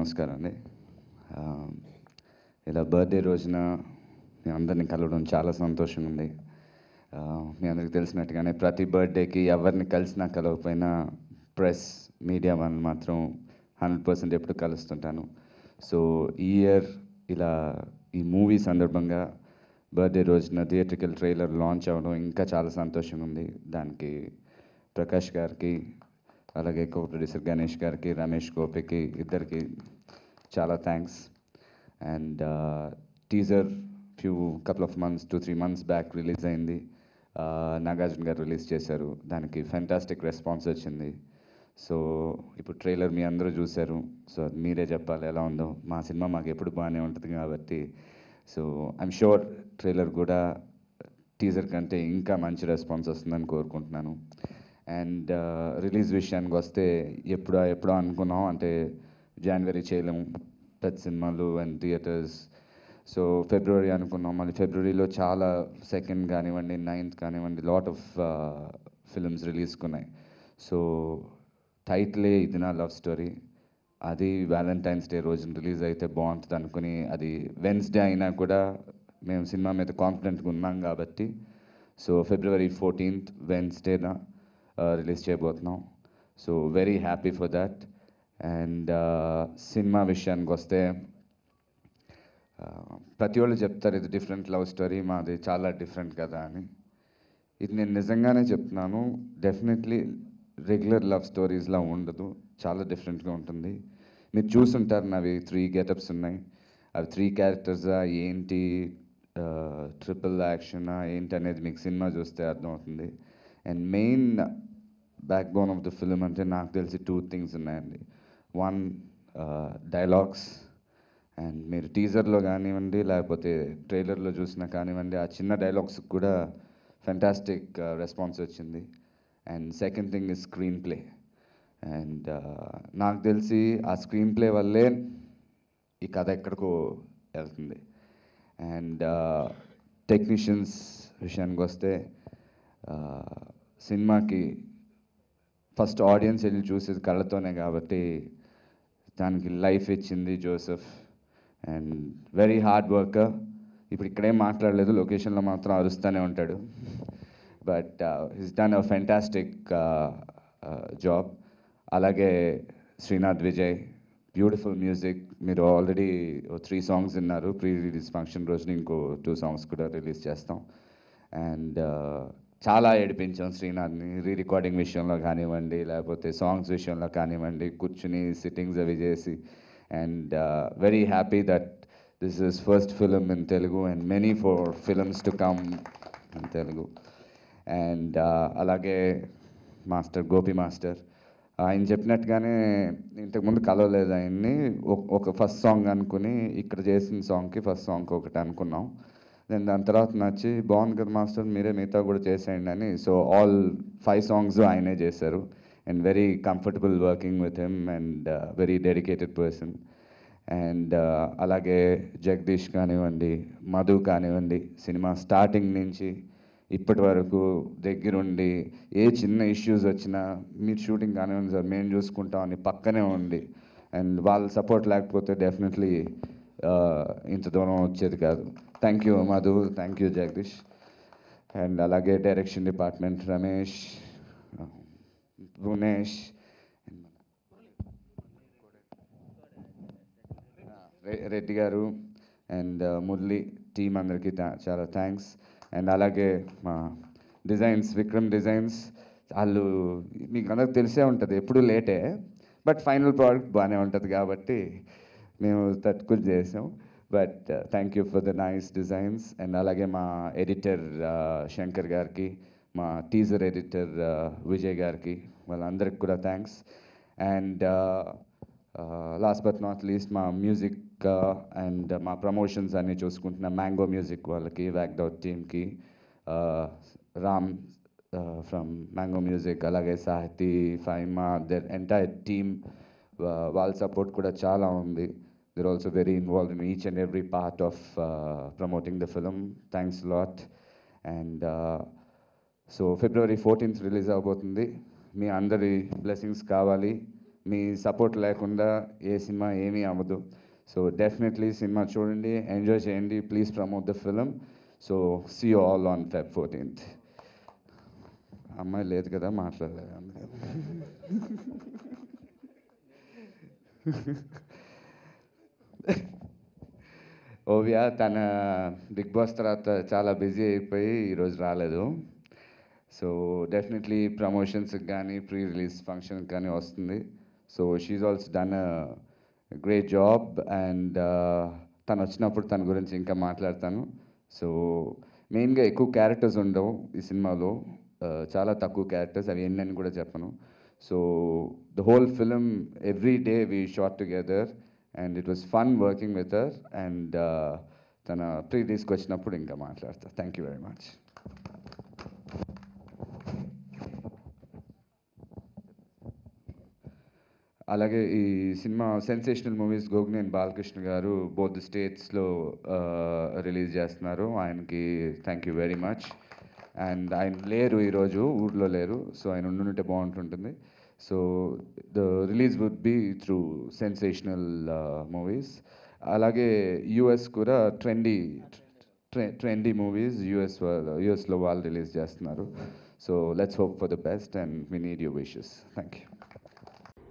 నమస్కారం అండి. ఇలా బర్త్డే రోజున మీ అందరిని కలవడం చాలా సంతోషంగా ఉంది. మీ అందరికీ తెలిసినట్టుగానే ప్రతి బర్త్డేకి ఎవరిని కలిసినా కలవకపోయినా ప్రెస్, మీడియా వాళ్ళని మాత్రం 100% ఎప్పుడు కలుస్తుంటాను. సో ఈ ఇయర్ ఇలా ఈ మూవీ సందర్భంగా బర్త్డే రోజున థియేట్రికల్ ట్రైలర్ లాంచ్ అవ్వడం ఇంకా చాలా సంతోషంగా ఉంది. దానికి ప్రకాష్ గారికి, అలాగే కో ప్రొడ్యూసర్ గణేష్ గారికి, రమేష్ గోపికి ఇద్దరికి చాలా thanks. And teaser couple of months 2-3 months back release అయింది. నాగార్జున గారు రిలీజ్ చేశారు. దానికి ఫెంటాస్టిక్ రెస్పాన్స్ వచ్చింది. సో ఇప్పుడు ట్రైలర్ మీ అందరూ చూశారు. సో మీరే చెప్పాలి ఎలా ఉందో. మా సినిమా మాకు ఎప్పుడు బాగానే ఉంటుంది కాబట్టి సో ఐఎమ్ షూర్ ట్రైలర్ కూడా టీజర్ కంటే ఇంకా మంచి రెస్పాన్స్ వస్తుందని కోరుకుంటున్నాను. అండ్ రిలీజ్ విషయానికి వస్తే ఎప్పుడో అనుకున్నాం, అంటే జనవరి చేయలేము పెద్ద సినిమాలు అండ్ థియేటర్స్. సో ఫిబ్రవరి అనుకున్నాం. మళ్ళీ ఫిబ్రవరిలో చాలా 2nd కానివ్వండి, 9th కానివ్వండి, లాట్ ఆఫ్ ఫిల్మ్స్ రిలీజ్కున్నాయి. సో టైటిలే ఇది నా లవ్ స్టోరీ, అది వ్యాలంటైన్స్ డే రోజున రిలీజ్ అయితే బాగుంటుంది అనుకుని, అది వెన్స్డే అయినా కూడా మేము సినిమా మీద కాన్ఫిడెంట్గా ఉన్నాం కాబట్టి సో ఫిబ్రవరి 14th వెన్స్డేన రిలీజ్ చేయబోతున్నాం. So very happy for that. And cinema విషయానికి వస్తే ప్రతి వాళ్ళు చెప్తారు ఇది డిఫరెంట్ లవ్ స్టోరీ, మాది చాలా డిఫరెంట్ కదా అని. ఇది నేను నిజంగానే చెప్తున్నాను. డెఫినెట్లీ రెగ్యులర్ లవ్ స్టోరీస్లా ఉండదు, చాలా డిఫరెంట్గా ఉంటుంది. మీరు చూసుంటారు, నావి 3 గెటప్స్ ఉన్నాయి. అవి 3 క్యారెక్టర్సా ఏంటి, ట్రిపుల్ యాక్షనా ఏంటి అనేది మీకు సినిమా చూస్తే అర్థమవుతుంది. And main back bone of the film అంటే నాకు తెలిసి 2 things ఉన్నాయండి. 1 డైలాగ్స్. అండ్ మీరు టీజర్లో కానివ్వండి లేకపోతే ట్రైలర్లో చూసినా కానివ్వండి, ఆ చిన్న డైలాగ్స్కి కూడా ఫెంటాస్టిక్ రెస్పాన్స్ వచ్చింది. And second thing is screen play. And నాకు తెలిసి ఆ స్క్రీన్ ప్లే వల్లే ఈ కథ ఎక్కడికో వెళ్తుంది. అండ్ టెక్నీషియన్స్ విషయానికి వస్తే సినిమాకి ఫస్ట్ ఆడియన్స్ వెళ్ళి చూసేది కళ్ళతోనే కాబట్టి దానికి లైఫ్ ఇచ్చింది Joseph. And very hard worker. ఇప్పుడు ఇక్కడేం మాట్లాడలేదు, లొకేషన్లో మాత్రం అరుస్తూనే ఉంటాడు. But his done a fantastic job. అలాగే శ్రీనాథ్ విజయ్, బ్యూటిఫుల్ మ్యూజిక్. మీరు ఆల్రెడీ 3 songs విన్నారు. ప్రీ రిలీజ్ ఫంక్షన్ రోజున ఇంకో 2 songs కూడా రిలీజ్ చేస్తాం. అండ్ చాలా ఏడిపించాం శ్రీనాథ్ని, రికార్డింగ్ విషయంలో కానివ్వండి లేకపోతే సాంగ్స్ విషయంలో కానివ్వండి, కూర్చుని సిట్టింగ్స్ అవి చేసి. And very happy that this is first film in Telugu and many four films to come in Telugu. And అలాగే మాస్టర్ గోపి మాస్టర్, ఆయన చెప్పినట్టుగానే ఇంతకుముందు కలవలేదు ఆయన్ని. ఒక ఫస్ట్ సాంగ్ అనుకుని ఇక్కడ చేసిన సాంగ్కి ఫస్ట్ సాంగ్ ఒకటి అనుకున్నాం. నేను దాని తర్వాత నచ్చి బాగుంది కదా మాస్టర్, మీరే మిగతా కూడా చేసేయండి అని. సో ఆల్ 5 songs ఆయనే చేశారు. And very comfortable working with him and very dedicated person. And అలాగే జగదీష్ కానివ్వండి, మధు కానివ్వండి, సినిమా స్టార్టింగ్ నుంచి ఇప్పటి వరకు దగ్గరుండి ఏ చిన్న ఇష్యూస్ వచ్చినా మీరు షూటింగ్ కానివ్వండి సార్ మేము చూసుకుంటామని పక్కనే ఉండి, అండ్ వాళ్ళ సపోర్ట్ లేకపోతే డెఫినెట్లీ ఇంత దూరం వచ్చేది కాదు. Thank you Madhu, thank you Jagadish. And అలాగే డైరెక్షన్ డిపార్ట్మెంట్ రమేష్, భువనేష్, రెడ్డి గారు అండ్ మురళి టీం అందరికీ చాలా థ్యాంక్స్. అండ్ అలాగే మా డిజైన్స్, విక్రమ్ డిజైన్స్, వాళ్ళు మీకు అందరికి తెలిసే ఉంటుంది, ఎప్పుడు లేటే బట్ ఫైనల్ ప్రోడక్ట్ బాగానే ఉంటుంది కాబట్టి మేము తట్టుకుని చేసాం. But thank you for the nice designs. And అలాగే మా ఎడిటర్ శంకర్ గారికి, మా టీజర్ ఎడిటర్ విజయ్ గారికి, వాళ్ళందరికి కూడా thanks. And last but not least మా మ్యూజిక్ అండ్ మా ప్రమోషన్స్ అన్నీ చూసుకుంటున్న మ్యాంగో మ్యూజిక్ వాళ్ళకి, వ్యాక్డౌట్ టీమ్కి, రామ్ ఫ్రమ్ మ్యాంగో మ్యూజిక్, అలాగే సాహితీ, ఫైమా, దర్ ఎంటైర్ టీమ్, వాళ్ళ సపోర్ట్ కూడా చాలా ఉంది. They're also very involved in each and every part of promoting the film. Thanks a lot. And so February 14th release అవబోతుంది. మీ అందరి బ్లెస్సింగ్స్ కావాలి, మీ సపోర్ట్ లేకుండా ఏ సినిమా ఏమీ అవ్వదు. సో డెఫినెట్లీ సినిమా చూడండి, ఎంజాయ్ చేయండి. Please promote the film. So see you all on Feb 14th. అమ్మాయి లేదు కదా, మాట్లాడలేదు అందుకని. ఓవియ తన బిగ్ బాస్ తర్వాత చాలా బిజీ అయిపోయి ఈరోజు రాలేదు. సో డెఫినెట్లీ ప్రమోషన్స్కి కానీ ప్రీ రిలీజ్ ఫంక్షన్కి కానీ వస్తుంది. So she also done a great job and తను వచ్చినప్పుడు తన గురించి ఇంకా మాట్లాడతాను. సో మెయిన్గా ఎక్కువ క్యారెక్టర్స్ ఉండవు ఈ సినిమాలో, చాలా తక్కువ క్యారెక్టర్స్, అవి ఎన్నని కూడా చెప్పను. So the whole film every day we shot together and it was fun working with her. And తన ప్రీ రిలీజ్కి వచ్చినప్పుడు ఇంకా మాట్లాడతా. Thank you very much. అలాగే ఈ cinema sensational movies Gogineni Balakrishna garu both the స్టేట్స్లో రిలీజ్ చేస్తున్నారు. ఆయనకి thank you very much. And ఆయన లేరు ఈరోజు, ఊర్లో లేరు. సో ఆయన ఉండుంటే బాగుంటుంటుంది. So the release would be through sensational movies. అలాగే యూఎస్ కూడా ట్రెండీ మూవీస్ యూఎస్లో వాళ్ళు రిలీజ్ చేస్తున్నారు. So let's hope for the best and we need your wishes. Thank you.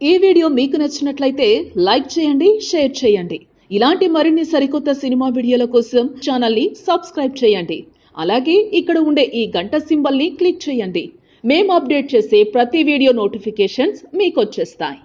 ఈ వీడియో మీకు నచ్చినట్లయితే లైక్ చేయండి, షేర్ చేయండి. ఇలాంటి మరిన్ని సరికొత్త సినిమా వీడియోల కోసం ఛానల్ని సబ్స్క్రైబ్ చేయండి. అలాగే ఇక్కడ ఉండే ఈ గంట సింబల్ని క్లిక్ చేయండి. మేము అప్డేట్ చేసే ప్రతి వీడియో నోటిఫికేషన్స్ మీకు వచ్చేస్తాయి.